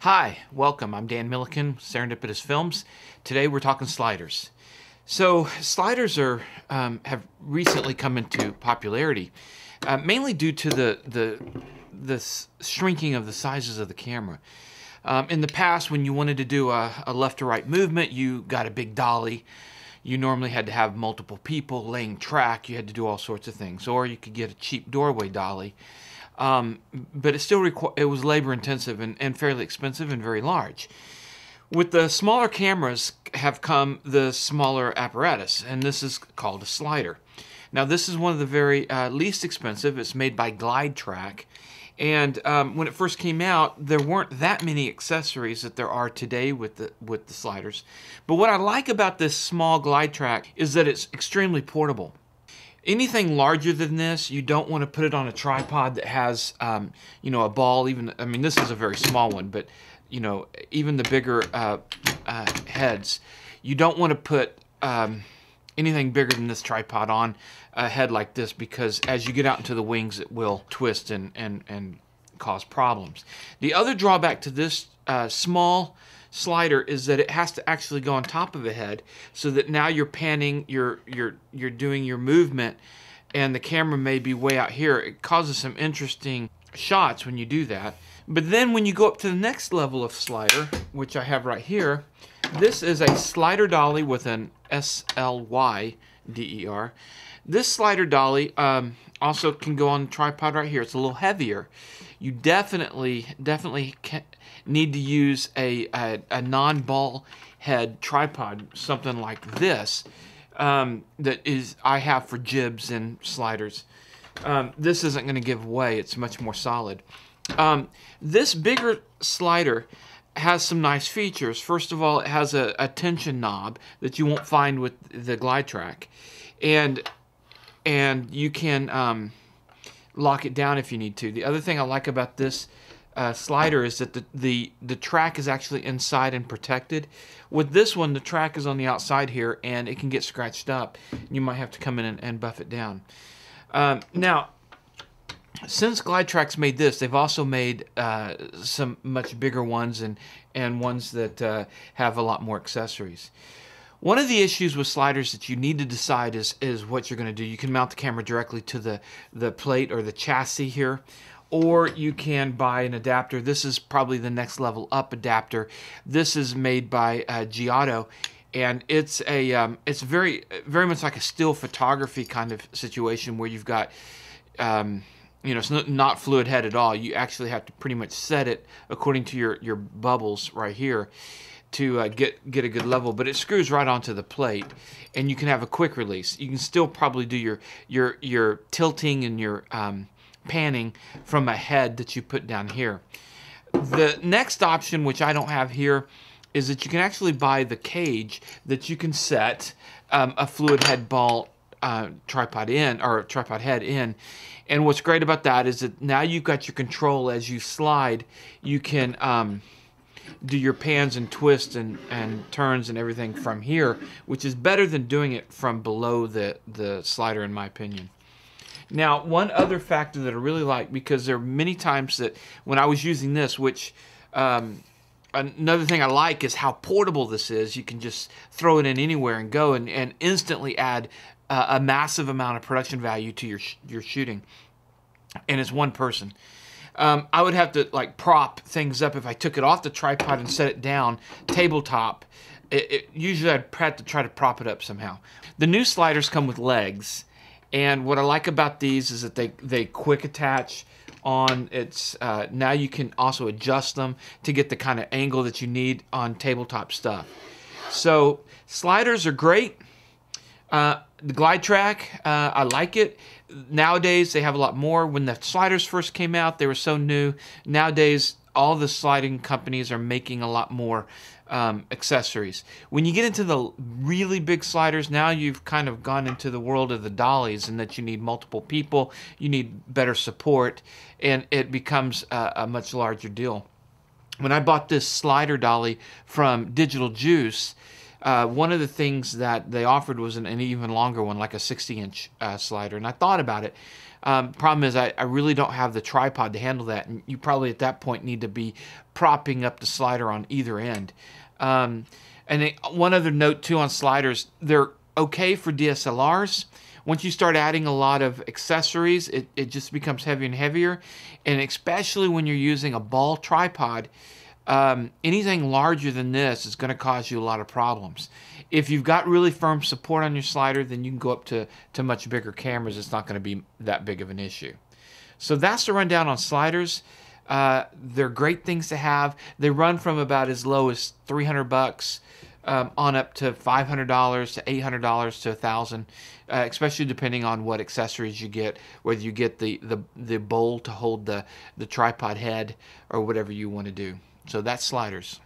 Hi, welcome. I'm Dan Milliken, Serendipitous Films. Today we're talking sliders. So sliders have recently come into popularity, mainly due to the shrinking of the sizes of the camera. In the past, when you wanted to do a left to right movement, you got a big dolly. You normally had to have multiple people laying track. You had to do all sorts of things, or you could get a cheap doorway dolly. But it was labor intensive and fairly expensive and very large. With the smaller cameras have come the smaller apparatus, and this is called a slider. Now this is one of the very least expensive. It's made by Glide Track, and when it first came out, there weren't that many accessories that there are today with the sliders. But what I like about this small Glide Track is that it's extremely portable. Anything larger than this, you don't want to put it on a tripod that has, a ball. This is a very small one, but even the bigger heads, you don't want to put anything bigger than this tripod on a head like this, because as you get out into the wings, it will twist and cause problems. The other drawback to this small slider is that it has to actually go on top of a head, so that now you're panning, you're doing your movement, and the camera may be way out here. It causes some interesting shots when you do that. But then when you go up to the next level of slider, which I have right here, this is a slider dolly with an SLYDER. This slider dolly also can go on the tripod right here. It's a little heavier. You definitely need to use a non-ball head tripod, something like this, that I have for jibs and sliders. This isn't going to give way. It's much more solid. This bigger slider has some nice features. First of all, it has a tension knob that you won't find with the Glide Track, and you can lock it down if you need to. The other thing I like about this slider is that the track is actually inside and protected. With this one, the track is on the outside here, and it can get scratched up. You might have to come in and buff it down. Now, since Glide Track's made this, they've also made some much bigger ones and ones that have a lot more accessories. One of the issues with sliders that you need to decide is what you're going to do. You can mount the camera directly to the plate or the chassis here, or you can buy an adapter. This is probably the next level up adapter. This is made by Giotto, and it's very much like a still photography kind of situation where you've got it's not fluid head at all. You actually have to pretty much set it according to your bubbles right here to get a good level, but it screws right onto the plate, and you can have a quick release. You can still probably do your tilting and your panning from a head that you put down here. The next option, which I don't have here, is that you can actually buy the cage that you can set a fluid head ball tripod in, or tripod head in. And what's great about that is that now you've got your control. As you slide, you can do your pans and twists and turns and everything from here, which is better than doing it from below the slider, in my opinion. Now, one other factor that I really like, because there are many times that when I was using this, which another thing I like is how portable this is. You can just throw it in anywhere and go and instantly add a massive amount of production value to your shooting. And it's one person. I would have to prop things up if I took it off the tripod and set it down tabletop. Usually I'd have to try to prop it up somehow. The new sliders come with legs, and what I like about these is that they quick attach on. Now you can also adjust them to get the kind of angle that you need on tabletop stuff. So sliders are great. The Glide Track, I like it. Nowadays, they have a lot more. When the sliders first came out, they were so new. Nowadays, all the sliding companies are making a lot more accessories. When you get into the really big sliders, now you've kind of gone into the world of the dollies, and that you need multiple people, you need better support, and it becomes a much larger deal. When I bought this slider dolly from Digital Juice, One of the things that they offered was an even longer one, like a 60-inch slider. And I thought about it. Problem is, I really don't have the tripod to handle that. And you probably at that point need to be propping up the slider on either end. One other note too on sliders, they're okay for DSLRs. Once you start adding a lot of accessories, it just becomes heavier and heavier. And especially when you're using a ball tripod, anything larger than this is going to cause you a lot of problems. If you've got really firm support on your slider, then you can go up to much bigger cameras. It's not going to be that big of an issue. So that's the rundown on sliders. They're great things to have. They run from about as low as $300 on up to $500 to $800 to $1,000, especially depending on what accessories you get, whether you get the bowl to hold the tripod head or whatever you want to do. So that's sliders.